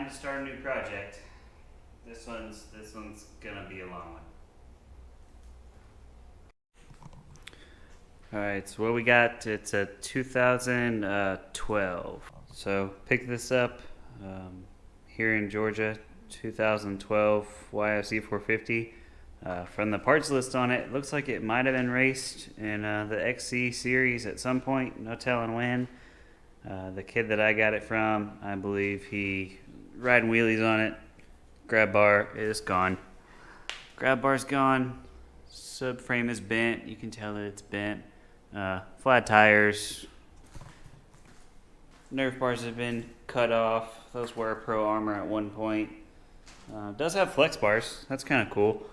time to start a new project. This one's gonna be a long one. Alright, so what we got, it's a 2012. So pick this up here in Georgia, 2012 YFZ 450. From the parts list on it, it looks like it might have been raced in the XC series at some point, no telling when. The kid that I got it from, I believe he riding wheelies on it. Grab bar is gone. Grab bar's gone. Subframe is bent. You can tell that it's bent. Flat tires. Nerf bars have been cut off. Those were Pro Armor at one point. Does have flex bars. That's kind of cool.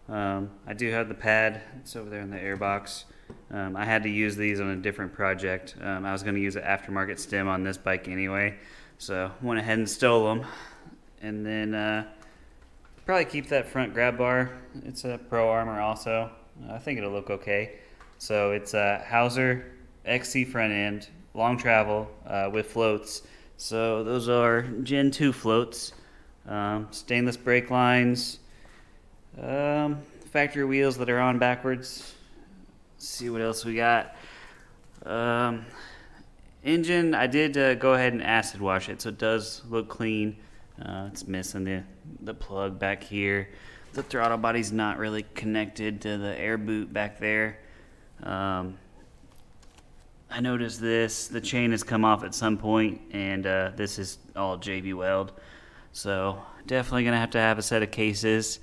I do have the pad. It's over there in the airbox. I had to use these on a different project. I was going to use an aftermarket stem on this bike anyway, so went ahead and stole them. And then probably keep that front grab bar. It's a Pro Armor also. I think it'll look okay. So it's a Hauser XC front end, long travel with floats. So those are Gen 2 floats, stainless brake lines, factory wheels that are on backwards. Let's see what else we got. Engine, I did go ahead and acid wash it, so it does look clean. It's missing the plug back here. The throttle body's not really connected to the air boot back there. I noticed the chain has come off at some point, and this is all JB Weld. So definitely gonna have to have a set of cases.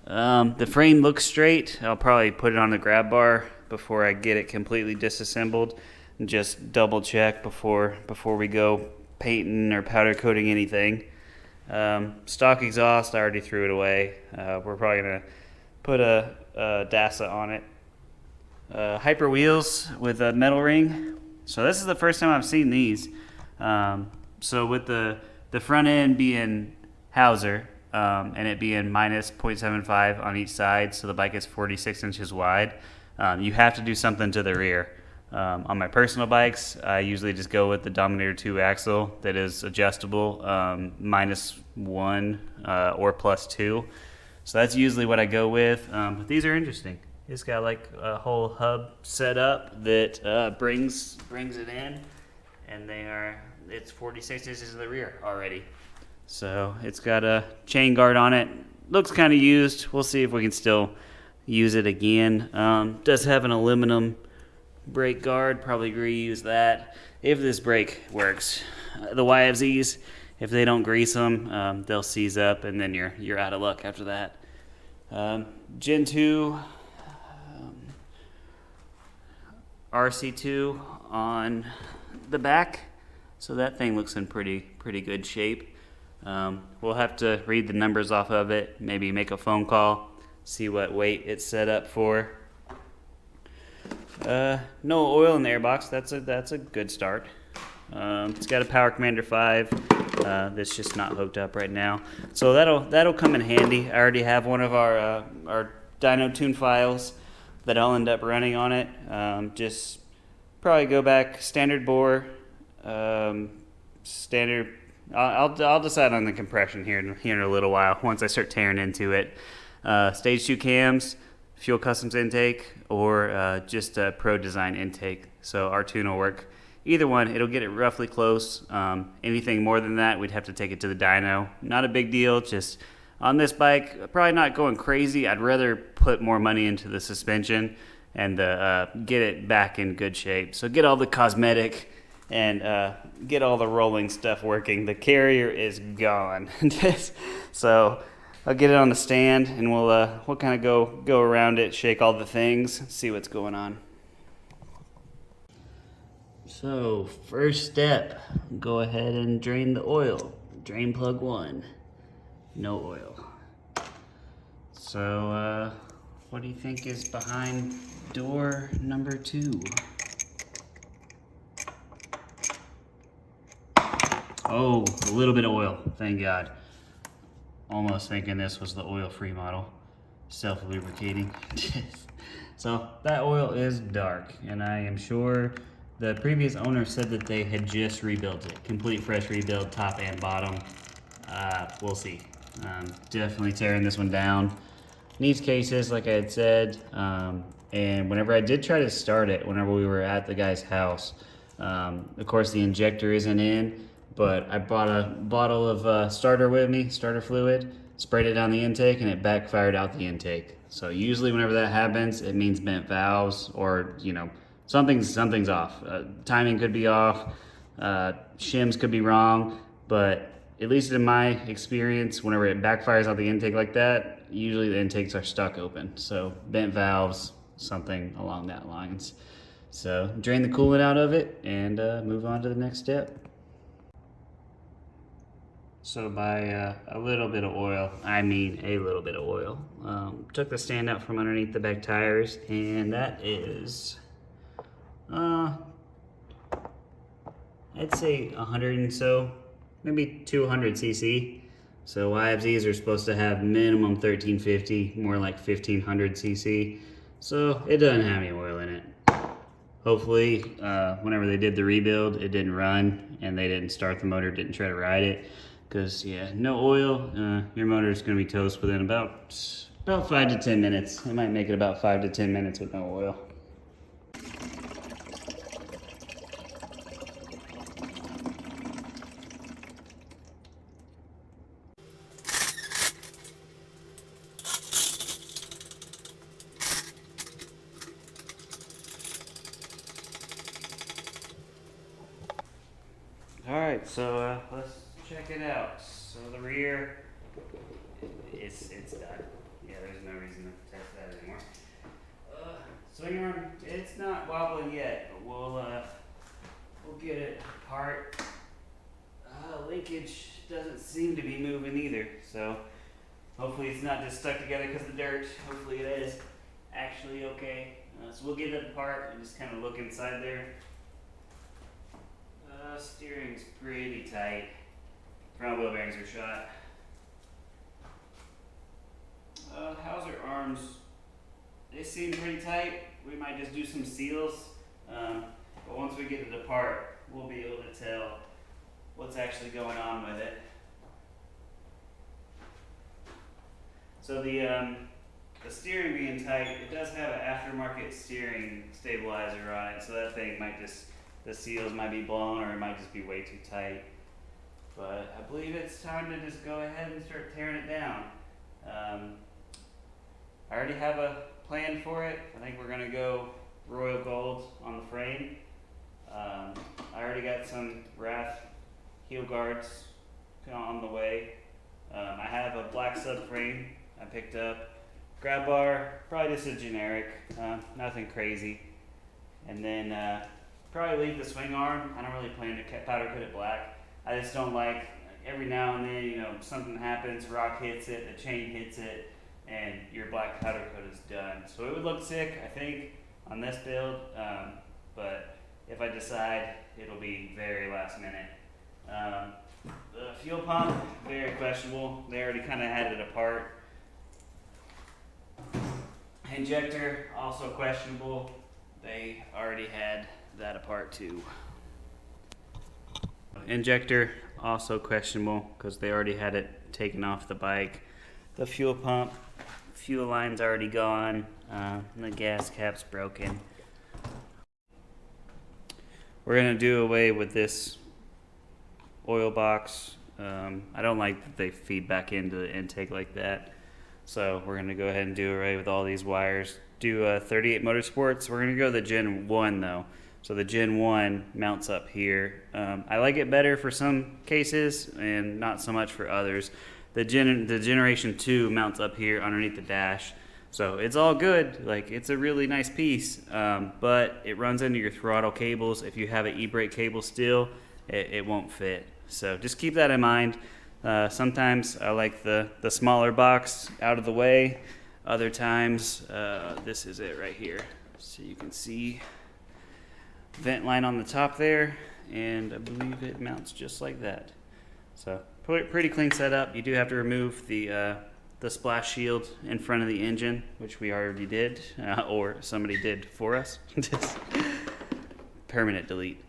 The frame looks straight. I'll probably put it on the grab bar before I get it completely disassembled, and just double check before we go painting or powder coating anything. Stock exhaust, I already threw it away. We're probably gonna put a DASA on it. Hyper wheels with a metal ring. So this is the first time I've seen these. So with the front end being Hauser, and it being minus 0.75 on each side, so the bike is 46 inches wide, you have to do something to the rear. On my personal bikes, I usually just go with the Dominator 2 axle that is adjustable, -1 or +2. So that's usually what I go with. But these are interesting. It's got like a whole hub set up that brings it in, and it's 46 inches to the rear already. So it's got a chain guard on it. Looks kind of used. We'll see if we can still use it again. Does have an aluminum brake guard. Probably reuse that if this brake works. The YFZs, if they don't grease them, they'll seize up, and then you're out of luck after that. Gen 2 RC2 on the back, so that thing looks in pretty good shape. We'll have to read the numbers off of it, maybe make a phone call, see what weight it's set up for. No oil in the airbox. That's a good start. It's got a Power Commander 5 that's just not hooked up right now, so that'll come in handy. I already have one of our dyno tune files that I'll end up running on it. Just probably go back standard bore, standard. I'll decide on the compression here in a little while once I start tearing into it. Stage 2 cams, fuel customs intake, or just a Pro Design intake. So our tune will work. Either one, it'll get it roughly close. Anything more than that, we'd have to take it to the dyno. Not a big deal, just on this bike, probably not going crazy. I'd rather put more money into the suspension and get it back in good shape. So get all the cosmetic and get all the rolling stuff working. The carrier is gone. So I'll get it on the stand, and we'll kind of go around it, shake all the things, see what's going on. So first step, go ahead and drain the oil. Drain plug 1, no oil. So what do you think is behind door number 2? Oh, a little bit of oil, thank God. Almost thinking this was the Oil Free model, self-lubricating. So that oil is dark, and I am sure the previous owner said that they had just rebuilt it. Complete fresh rebuild, top and bottom. we'll see. Definitely tearing this one down. Needs cases, like I had said. And whenever I did try to start it, whenever we were at the guy's house, of course the injector isn't in, but I brought a bottle of starter with me, starter fluid, sprayed it down the intake, and it backfired out the intake. So usually whenever that happens, it means bent valves, or something's off. Timing could be off, shims could be wrong, but at least in my experience, whenever it backfires out the intake like that, usually the intakes are stuck open. So bent valves, something along that lines. So drain the coolant out of it and move on to the next step. So by a little bit of oil, I mean a little bit of oil. Took the stand out from underneath the back tires, and that is, I'd say 100 and so, maybe 200 cc. So YFZs are supposed to have minimum 1350, more like 1500 cc. So it doesn't have any oil in it. Hopefully, whenever they did the rebuild, it didn't run and they didn't start the motor, didn't try to ride it. Because, yeah, no oil, your motor is going to be toast within about 5 to 10 minutes. It might make it about 5 to 10 minutes with no oil. Alright, so let's check it out. So the rear, it's done. Yeah, there's no reason to test that anymore. Swing arm, it's not wobbling yet, but we'll get it apart. Linkage doesn't seem to be moving either, so hopefully it's not just stuck together because of the dirt. Hopefully it is actually okay. So we'll get it apart and just kind of look inside there. Steering's pretty tight. Front wheel bearings are shot. Hauser arms, they seem pretty tight. We might just do some seals, but once we get it apart, we'll be able to tell what's actually going on with it. So the steering being tight, it does have an aftermarket steering stabilizer on it, so that thing might just, the seals might be blown, or it might just be way too tight. But I believe it's time to just go ahead and start tearing it down. I already have a plan for it. I think we're gonna go royal gold on the frame. I already got some Wrath heel guards on the way. I have a black subframe I picked up. Grab bar, probably just a generic, nothing crazy. And then probably leave the swing arm. I don't really plan to powder coat it black. I just don't like, every now and then, something happens, rock hits it, the chain hits it, and your black powder coat is done. So it would look sick, I think, on this build, but if I decide, it'll be very last minute. The fuel pump, very questionable. They already kind of had it apart. Injector, also questionable. They already had that apart too. Injector, also questionable because they already had it taken off the bike. The fuel pump, fuel line's already gone. The gas cap's broken. We're gonna do away with this oil box. I don't like that they feed back into the intake like that. So we're gonna go ahead and do away with all these wires. Do 38 Motorsports. We're gonna go the Gen 1 though. So the Gen 1 mounts up here. I like it better for some cases and not so much for others. The Generation 2 mounts up here underneath the dash. So it's all good, like it's a really nice piece, but it runs into your throttle cables. If you have an e-brake cable still, it won't fit. So just keep that in mind. Sometimes I like the smaller box out of the way. Other times, this is it right here. So you can see vent line on the top there, and I believe it mounts just like that. So pretty clean setup. You do have to remove the splash shield in front of the engine, which we already did, or somebody did for us. Just permanent delete.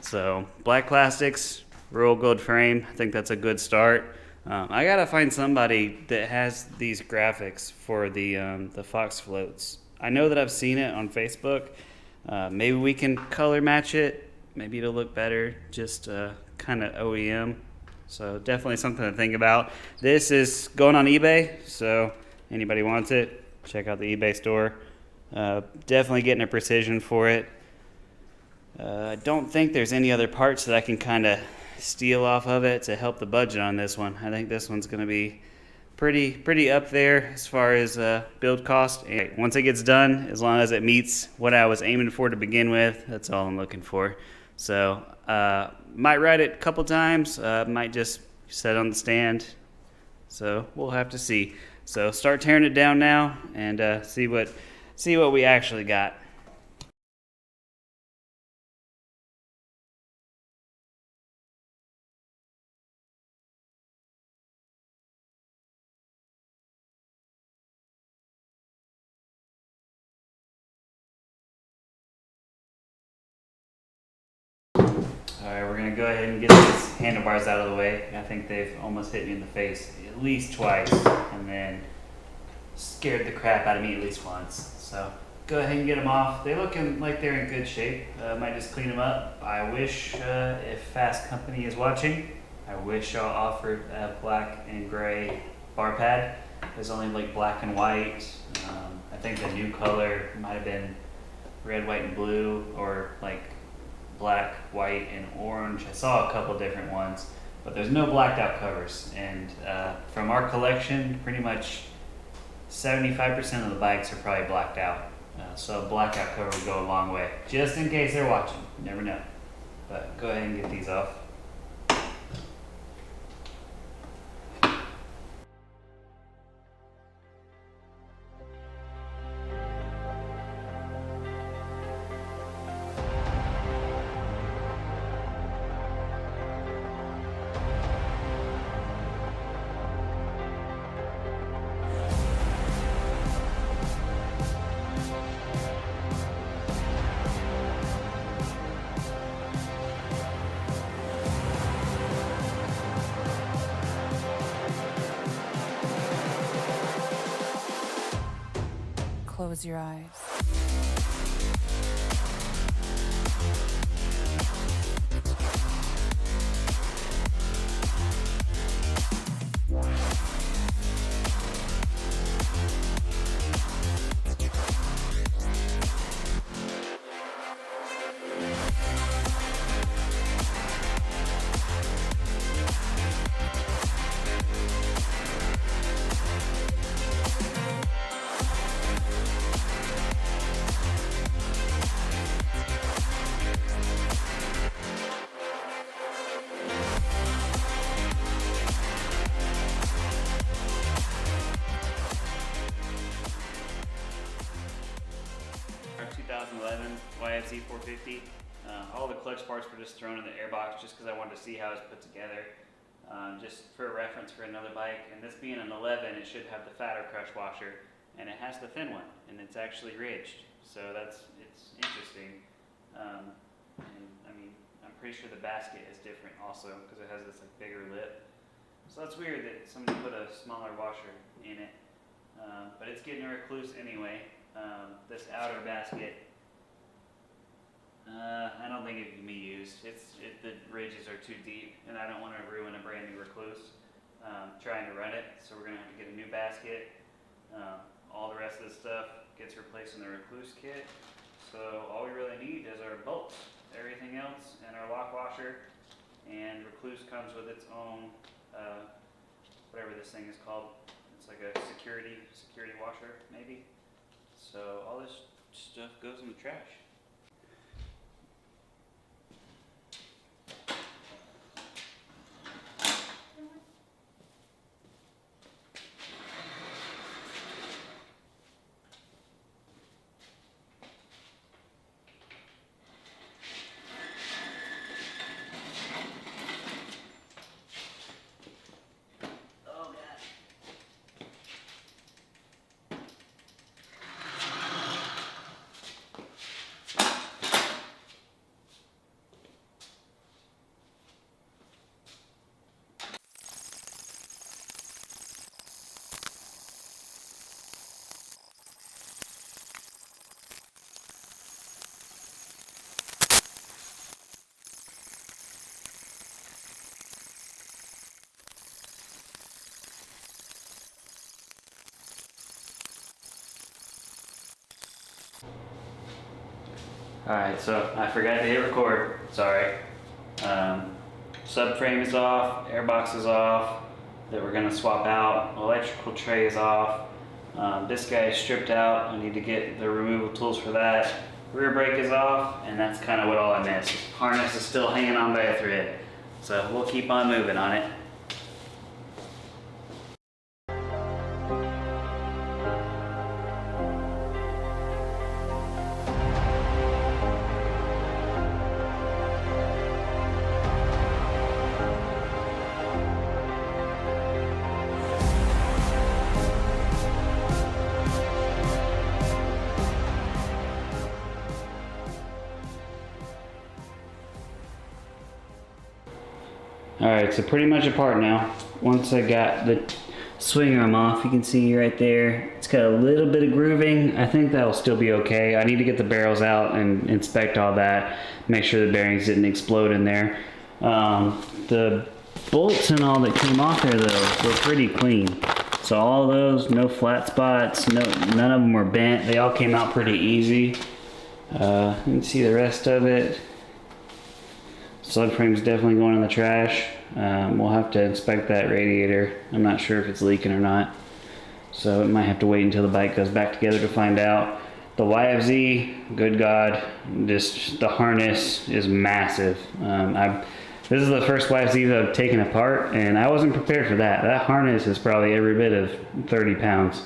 So black plastics, royal gold frame. I think that's a good start. I gotta find somebody that has these graphics for the Fox floats. I know that I've seen it on Facebook. Maybe we can color match it. Maybe it'll look better. Just kind of OEM. So definitely something to think about. This is going on eBay, so anybody wants it, check out the eBay store. Definitely getting a precision for it. I don't think there's any other parts that I can kind of steal off of it to help the budget on this one. I think this one's going to be pretty up there as far as build cost. And once it gets done, as long as it meets what I was aiming for to begin with, that's all I'm looking for. So might ride it a couple times, might just set on the stand. So we'll have to see. So start tearing it down now and see what we actually got. Alright, we're going to go ahead and get these handlebars out of the way. I think they've almost hit me in the face at least twice, and then scared the crap out of me at least once. So go ahead and get them off. They look like they're in good shape. Might just clean them up. I wish, if Fast Company is watching, I wish y'all offered a black and gray bar pad. There's only like black and white. I think the new color might have been red, white, and blue, or like black, white, and orange. I saw a couple different ones, but there's no blacked out covers. And from our collection, pretty much 75% of the bikes are probably blacked out. So a blackout cover would go a long way, just in case they're watching. You never know. But go ahead and get these off. Close your eyes. Our 2011 YFZ 450. All the clutch parts were just thrown in the airbox just because I wanted to see how it's put together. Just for a reference for another bike, and this being an 11, it should have the fatter crush washer, and it has the thin one, and it's actually ridged, so it's interesting. And I mean, I'm pretty sure the basket is different also because it has this like bigger lip. So that's weird that somebody put a smaller washer in it, but it's getting a recluse anyway. This outer basket, I don't think it can be used. The ridges are too deep, and I don't want to ruin a brand new recluse trying to run it. So we're gonna have to get a new basket. All the rest of the stuff gets replaced in the recluse kit. So all we really need is our bolts, everything else, and our lock washer. And recluse comes with its own, whatever this thing is called. It's like a security washer, maybe. So all this stuff goes in the trash. Alright, so I forgot to hit record. Sorry. Subframe is off, airbox is off, that we're going to swap out, electrical tray is off. This guy is stripped out. I need to get the removal tools for that. Rear brake is off, and that's kind of what all I missed. Harness is still hanging on by a thread. So we'll keep on moving on it. Alright, so pretty much apart now. Once I got the swing arm off, you can see right there, it's got a little bit of grooving. I think that'll still be okay. I need to get the barrels out and inspect all that, make sure the bearings didn't explode in there. The bolts and all that came off there though were pretty clean. So all of those, no flat spots, none of them were bent. They all came out pretty easy. You can see the rest of it. Subframe's definitely going in the trash. We'll have to inspect that radiator. I'm not sure if it's leaking or not. So it might have to wait until the bike goes back together to find out. The YFZ, good God, just the harness is massive. This is the first YFZ that I've taken apart, and I wasn't prepared for that. That harness is probably every bit of 30 pounds.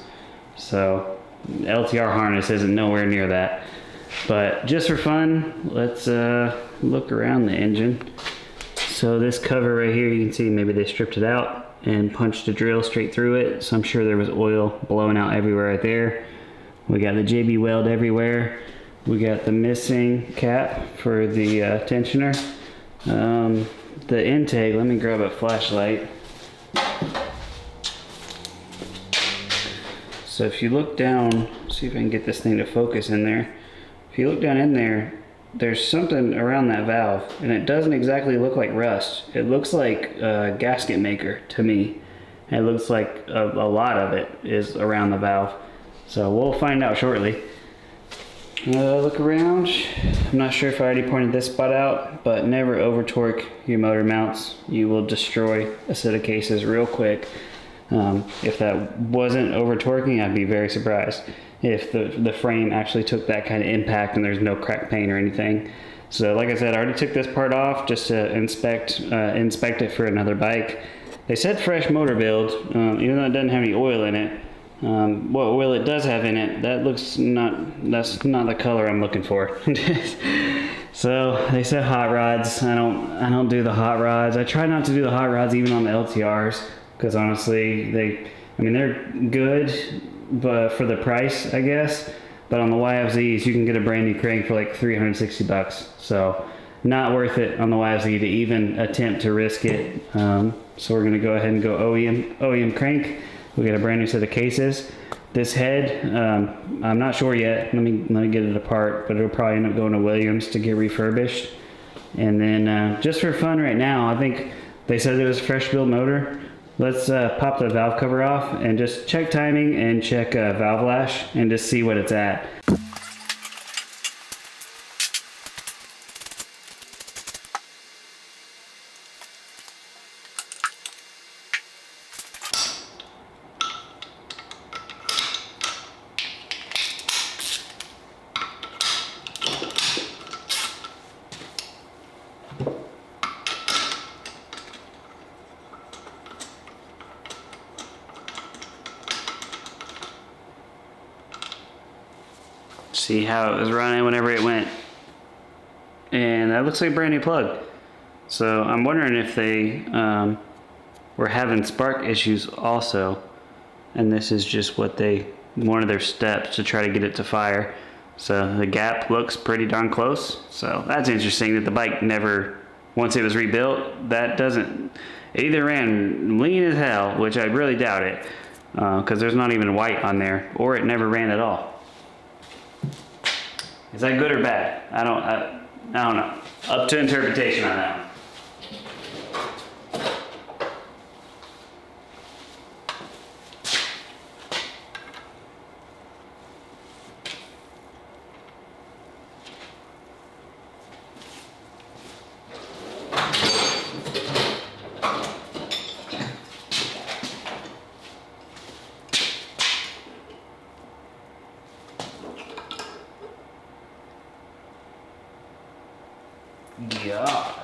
So LTR harness isn't nowhere near that. But just for fun, let's look around the engine. So this cover right here, you can see maybe they stripped it out and punched a drill straight through it. So I'm sure there was oil blowing out everywhere right there. We got the JB weld everywhere. We got the missing cap for the tensioner. The intake, let me grab a flashlight. So if you look down, see if I can get this thing to focus in there. If you look down in there, there's something around that valve, and it doesn't exactly look like rust. It looks like a gasket maker to me. It looks like a lot of it is around the valve. So we'll find out shortly. Look around. I'm not sure if I already pointed this spot out, but never over torque your motor mounts. You will destroy a set of cases real quick. If that wasn't over torquing, I'd be very surprised if the frame actually took that kind of impact and there's no crack paint or anything. So like I said, I already took this part off just to inspect it for another bike. They said fresh motor build, even though it doesn't have any oil in it. What oil it does have in it, that's not the color I'm looking for. So they said hot rods. I don't do the hot rods. I try not to do the hot rods even on the LTRs, because honestly they're good, but for the price, I guess. But on the YFZs, you can get a brand new crank for like $360. So not worth it on the YFZ to even attempt to risk it. So we're gonna go ahead and go OEM crank. We got a brand new set of cases. This head, I'm not sure yet. Let me get it apart, but it'll probably end up going to Williams to get refurbished. And then just for fun right now, I think they said it was a fresh build motor. Let's pop the valve cover off and just check timing and check valve lash and just see what it's at. See how it was running whenever it went, and that looks like a brand new plug. So I'm wondering if they were having spark issues also, and this is just one of their steps to try to get it to fire. So the gap looks pretty darn close. So that's interesting that the bike never, once it was rebuilt, it either ran lean as hell, which I really doubt it, because there's not even white on there, or it never ran at all. Is that good or bad? I don't know. Up to interpretation on that one. God.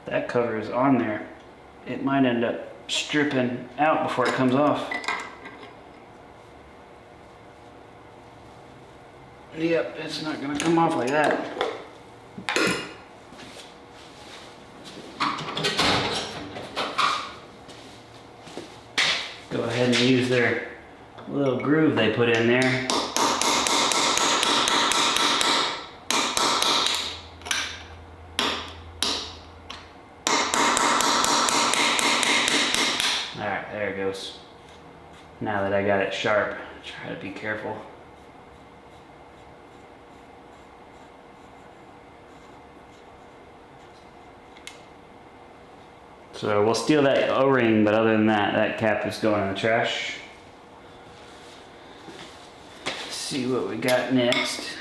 That cover is on there. It might end up stripping out before it comes off. Yep, it's not gonna come off like that. Go ahead and use their little groove they put in there. Alright, there it goes. Now that I got it sharp, try to be careful. So we'll steal that O-ring, but other than that, that cap is going in the trash. Let's see what we got next.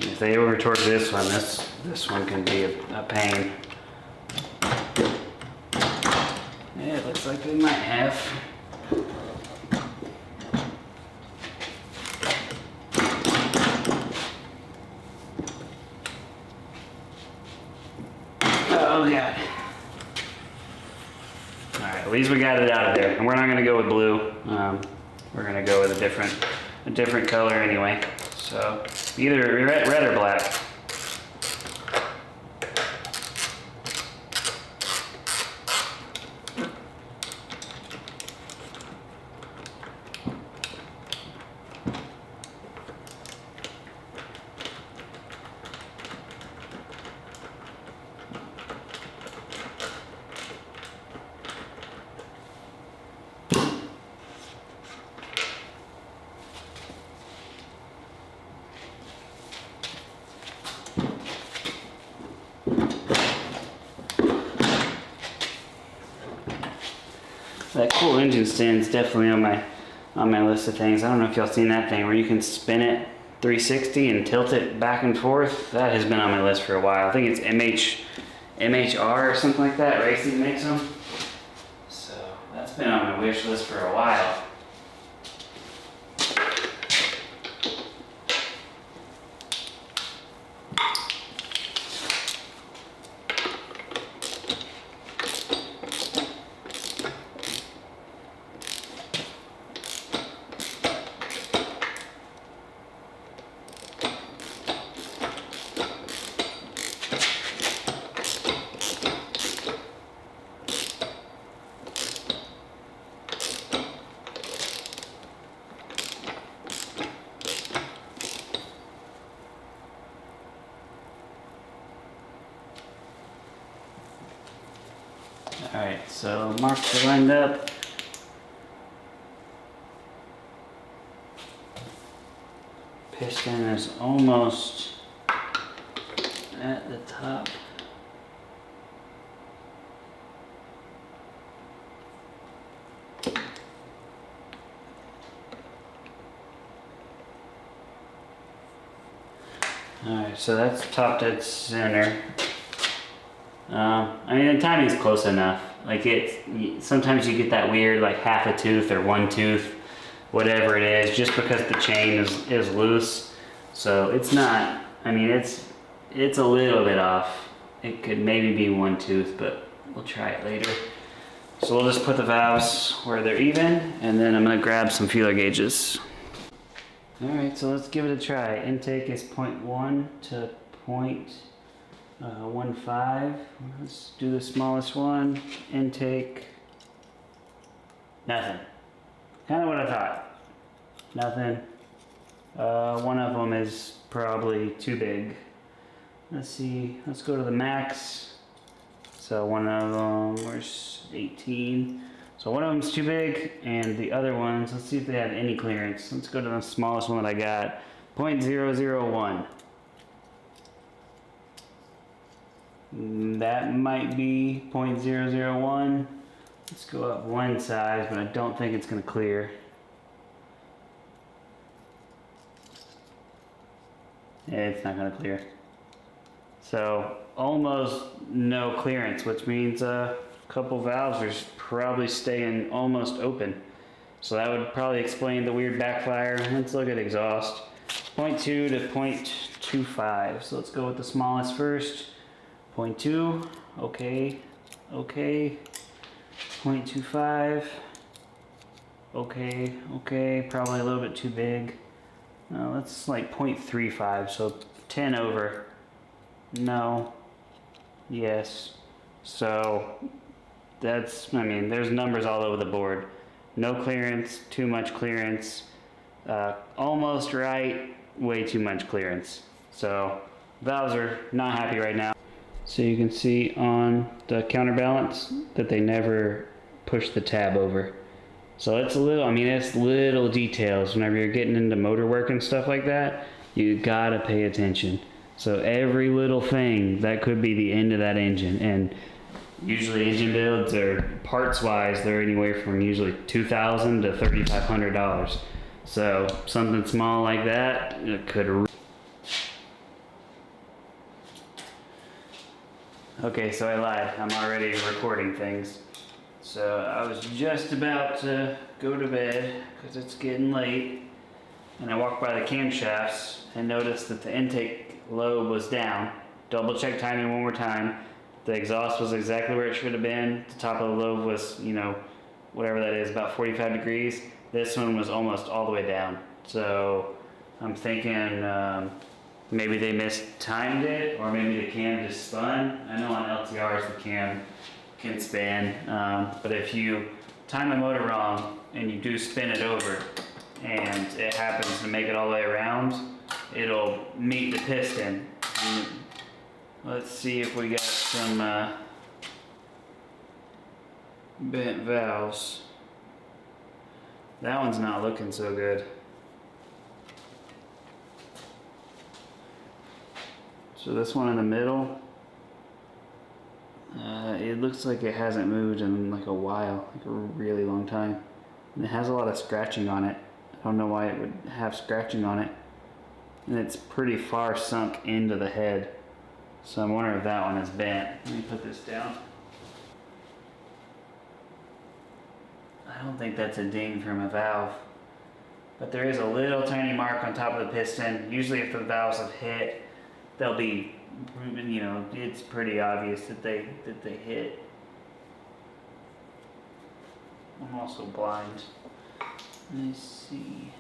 If they over torque this one, this one can be a pain. Yeah, it looks like they might have. Oh God. Alright, at least we got it out of there. And we're not gonna go with blue. We're gonna go with a different color anyway. So either red or black. That cool engine stand is definitely on my list of things. I don't know if y'all seen that thing where you can spin it 360 and tilt it back and forth. That has been on my list for a while. I think it's MHR or something like that. Racing makes them. So that's been on my wish list for a while. Alright, so marks are lined up. Piston is almost at the top. Alright, so that's top dead center. I mean, the timing's close enough. Like sometimes you get that weird, like half a tooth or one tooth, whatever it is, just because the chain is loose. So it's not, I mean, it's a little bit off. It could maybe be one tooth, but we'll try it later. So we'll just put the valves where they're even, and then I'm gonna grab some feeler gauges. Alright, so let's give it a try. Intake is 0.1 to 0.15. Let's do the smallest one. Intake. Nothing. Kind of what I thought. Nothing. One of them is probably too big. Let's see. Let's go to the max. So one of them, where's 18? So one of them's too big, and the other ones, let's see if they have any clearance. Let's go to the smallest one that I got. 0.001. That might be 0.001. Let's go up one size, but I don't think it's going to clear. Yeah, it's not going to clear. So almost no clearance, which means a couple valves are probably staying almost open. So that would probably explain the weird backfire. Let's look at exhaust. 0.2 to 0.25. So let's go with the smallest first. 0.2, okay, okay. 0.25, okay, okay, probably a little bit too big. Let's like 0.35, so 10 over. No, yes. So that's, I mean, there's numbers all over the board. No clearance, too much clearance, almost right, way too much clearance. So valves are not happy right now. So you can see on the counterbalance that they never push the tab over. So it's a little, I mean, it's little details. Whenever you're getting into motor work and stuff like that, you gotta pay attention. So every little thing, that could be the end of that engine. And usually engine builds are, parts wise, they're anywhere from usually $2,000 to $3,500. So something small like that, it could. Okay, so I lied. I'm already recording things. So I was just about to go to bed because it's getting late. And I walked by the camshafts and noticed that the intake lobe was down. Double check timing one more time. The exhaust was exactly where it should have been. The top of the lobe was, you know, whatever that is, about 45 degrees. This one was almost all the way down. So I'm thinking maybe they mistimed it, or maybe the cam just spun. I know on LTRs the cam can spin, but if you time the motor wrong and you do spin it over and it happens to make it all the way around, it'll meet the piston. And let's see if we got some bent valves. That one's not looking so good. So this one in the middle, it looks like it hasn't moved in like a while, like a really long time. And it has a lot of scratching on it. I don't know why it would have scratching on it. And it's pretty far sunk into the head. So I'm wondering if that one is bent. Let me put this down. I don't think that's a ding from a valve. But there is a little tiny mark on top of the piston. Usually if the valves have hit, they'll be, you know, it's pretty obvious that they hit. I'm also blind. Let me see.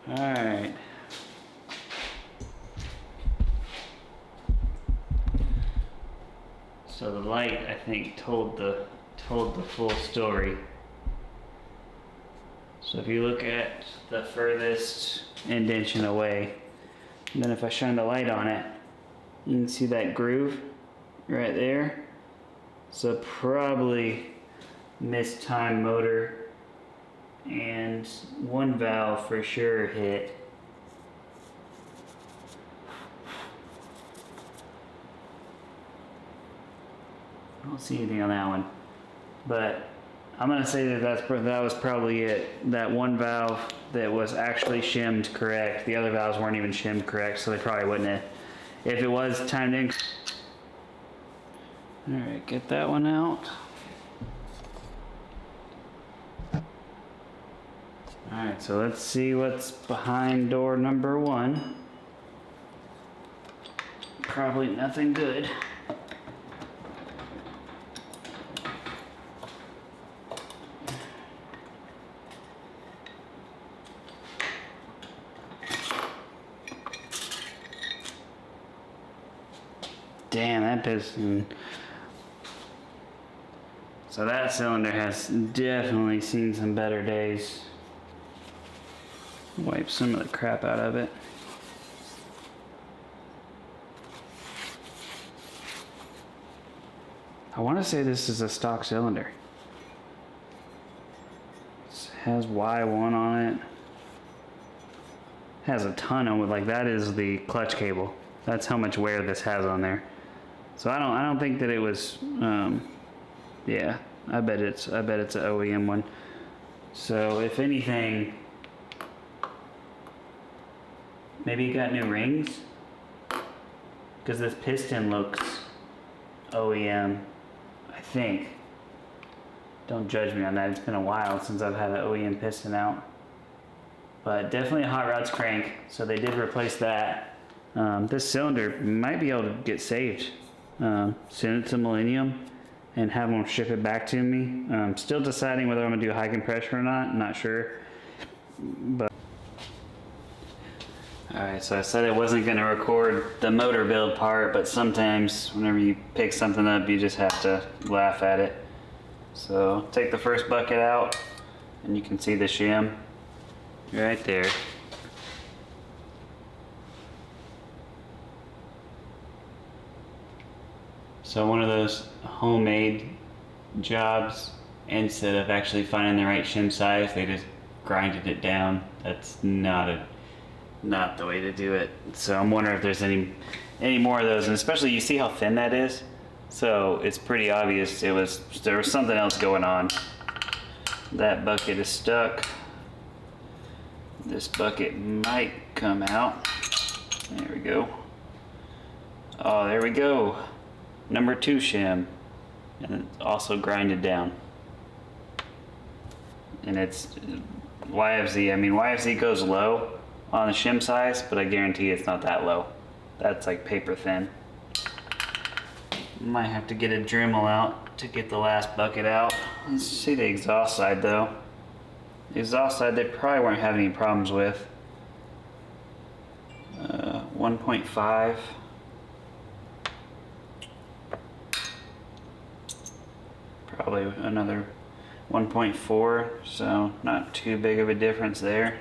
All right. So the light, I think, told the full story. So if you look at the furthest indentation away, and then if I shine the light on it, you can see that groove right there. So probably mistimed motor, and one valve for sure hit. I don't see anything on that one, but I'm gonna say that that was probably it. That one valve that was actually shimmed correct. The other valves weren't even shimmed correct, so they probably wouldn't have. If it was timed in. All right, get that one out. All right, so let's see what's behind door number 1. Probably nothing good. Damn, that piston. So that cylinder has definitely seen some better days. Wipe some of the crap out of it. I want to say this is a stock cylinder. It has Y1 on it. has a ton of, like, that is the clutch cable. That's how much wear this has on there. So I don't think that it was, yeah, I bet it's an OEM one. So if anything, maybe it got new rings, because this piston looks OEM, I think. Don't judge me on that. It's been a while since I've had an OEM piston out. But definitely a hot rods crank, so they did replace that. This cylinder might be able to get saved. Send it to Millennium and have them ship it back to me. Still deciding whether I'm gonna do high compression or not. I'm not sure. But alright, so I said I wasn't gonna record the motor build part, but sometimes whenever you pick something up, you just have to laugh at it. So take the first bucket out, and you can see the shim right there. So one of those homemade jobs, instead of actually finding the right shim size, they just grinded it down. That's not the way to do it. So I'm wondering if there's any more of those, and especially you see how thin that is. So it's pretty obvious there was something else going on. That bucket is stuck. This bucket might come out. There we go. Oh, there we go. Number 2 shim. And it's also grinded down. And it's YFZ. I mean, YFZ goes low on the shim size, but I guarantee it's not that low. That's like paper thin. Might have to get a Dremel out to get the last bucket out. Let's see the exhaust side though. The exhaust side they probably weren't having any problems with. 1.5. Probably another 1.4, so not too big of a difference there.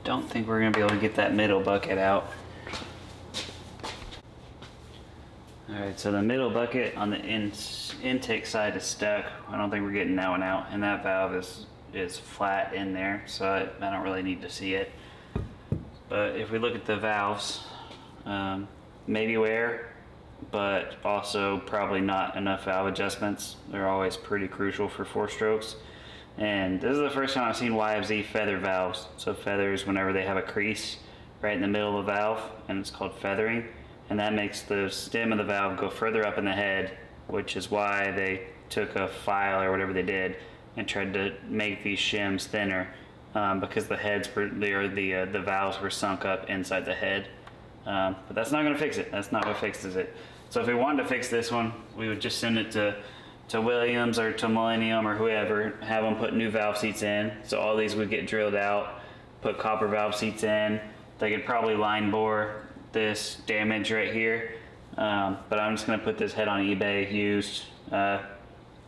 Don't think we're going to be able to get that middle bucket out. Alright, so the middle bucket on the intake side is stuck. I don't think we're getting that one out, and that valve is flat in there, so I don't really need to see it. But if we look at the valves, maybe wear, but also probably not enough valve adjustments. They're always pretty crucial for 4-strokes. And this is the first time I've seen YFZ feather valves. So feathers whenever they have a crease right in the middle of the valve, and it's called feathering. And that makes the stem of the valve go further up in the head, which is why they took a file or whatever they did and tried to make these shims thinner, because the heads were the valves were sunk up inside the head. But that's not going to fix it. That's not what fixes it. So if we wanted to fix this one, we would just send it to Williams or to Millennium or whoever, have them put new valve seats in. So all these would get drilled out, put copper valve seats in. They could probably line bore this damage right here. But I'm just gonna put this head on eBay used,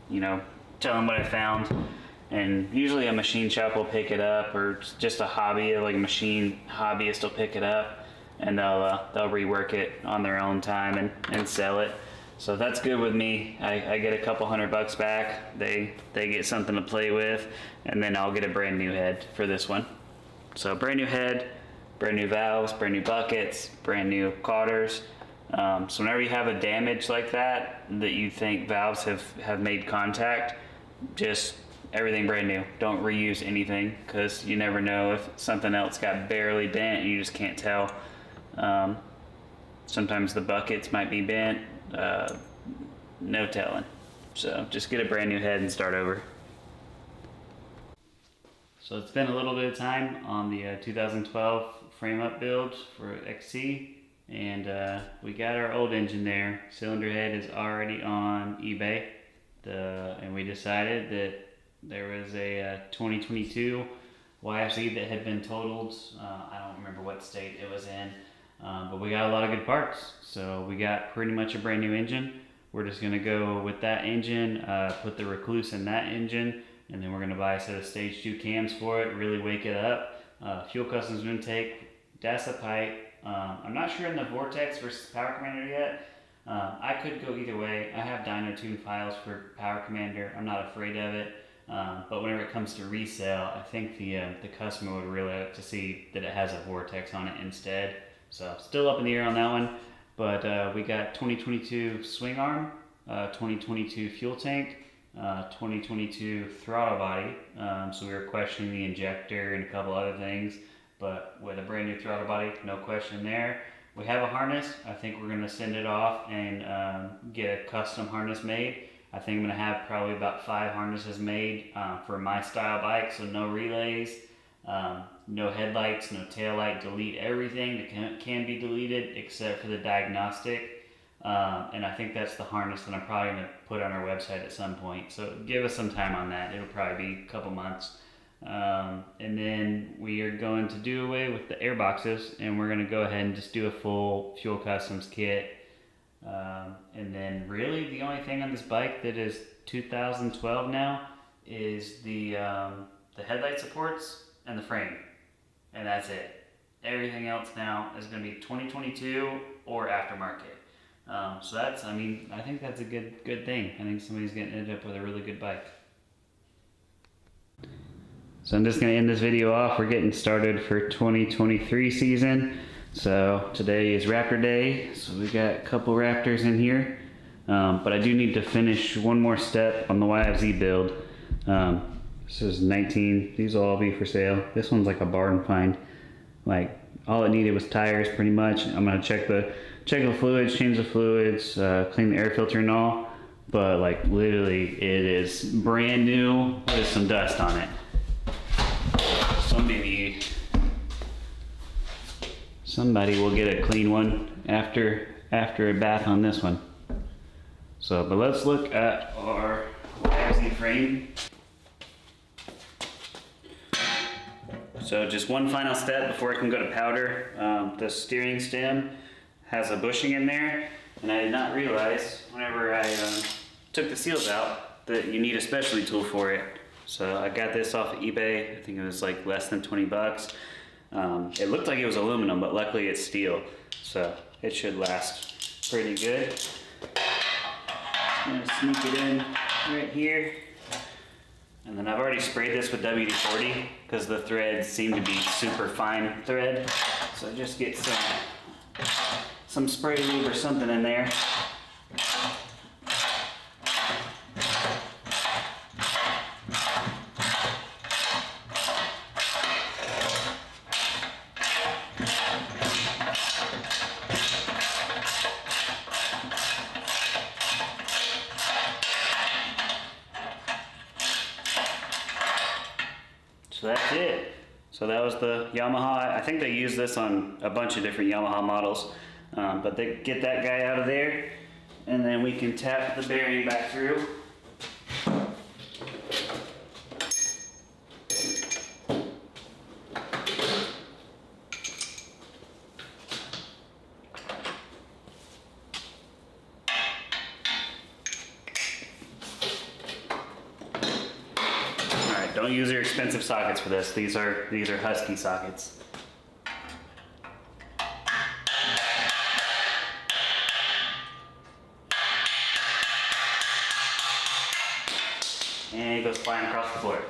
you know, tell them what I found. And usually a machine shop will pick it up, or just a hobby, like a machine hobbyist will pick it up, and they'll rework it on their own time and sell it. So that's good with me. I get a couple $100 back. They get something to play with, and then I'll get a brand new head for this one. So brand new head, brand new valves, brand new buckets, brand new cotters. So whenever you have a damage like that you think valves have made contact, just everything brand new. Don't reuse anything, because you never know if something else got barely bent and you just can't tell. Sometimes the buckets might be bent. No telling. So just get a brand new head and start over. So it's been a little bit of time on the 2012 frame up build for XC, and we got our old engine there. Cylinder head is already on eBay, and we decided that there was a 2022 YFZ that had been totaled. I don't remember what state it was in. But we got a lot of good parts, so we got pretty much a brand new engine. We're just going to go with that engine, put the Recluse in that engine, and then we're going to buy a set of stage 2 cams for it, really wake it up. Fuel customs intake, DASA pipe. I'm not sure in the Vortex versus Power Commander yet, I could go either way. I have dyno tune files for Power Commander. I'm not afraid of it. But whenever it comes to resale, I think the customer would really like to see that it has a vortex on it instead. So still up in the air on that one. But we got 2022 swing arm, 2022 fuel tank, 2022 throttle body. So we were questioning the injector and a couple other things, but with a brand new throttle body, no question there. We have a harness. I think we're going to send it off and get a custom harness made. I think I'm going to have probably about 5 harnesses made for my style bike, so no relays, no headlights, no tail light, delete everything that can be deleted except for the diagnostic. And I think that's the harness that I'm probably going to put on our website at some point. So give us some time on that. It'll probably be a couple months. And then we are going to do away with the air boxes, and we're going to go ahead and just do a full fuel customs kit. And then really the only thing on this bike that is 2012 now is the headlight supports and the frame, and that's it. Everything else now is going to be 2022 or aftermarket. So that's, I mean, I think that's a good thing. I think somebody's going to end up with a really good bike. So I'm just going to end this video off. We're getting started for 2023 season. So today is Raptor Day, so we got a couple Raptors in here. But I do need to finish one more step on the YFZ build. This is 19, these will all be for sale. This one's like a barn find. Like, all it needed was tires pretty much. I'm gonna check the fluids, change the fluids, clean the air filter and all. But like literally it is brand new with some dust on it. Somebody will get a clean one after a bath on this one. So, but let's look at our YFZ frame. So just one final step before it can go to powder. The steering stem has a bushing in there, and I did not realize whenever I took the seals out that you need a specialty tool for it. So I got this off of eBay. I think it was like less than 20 bucks. It looked like it was aluminum, but luckily it's steel, so it should last pretty good. I'm gonna sneak it in right here. And then I've already sprayed this with WD-40 because the threads seem to be super fine thread. So just get some spray lube or something in there. So that's it. So that was the Yamaha. I think they use this on a bunch of different Yamaha models. But they get that guy out of there, and then we can tap the bearing back through. Don't use your expensive sockets for this. These are Husky sockets. And it goes flying across the floor.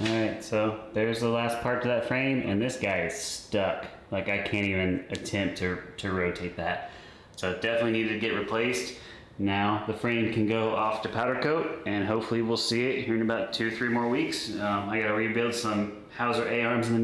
Alright, so there's the last part to that frame, and this guy is stuck. Like, I can't even attempt to rotate that. So it definitely needed to get replaced. Now the frame can go off to powder coat, and hopefully we'll see it here in about 2 or 3 more weeks. I gotta rebuild some Hauser A-arms in the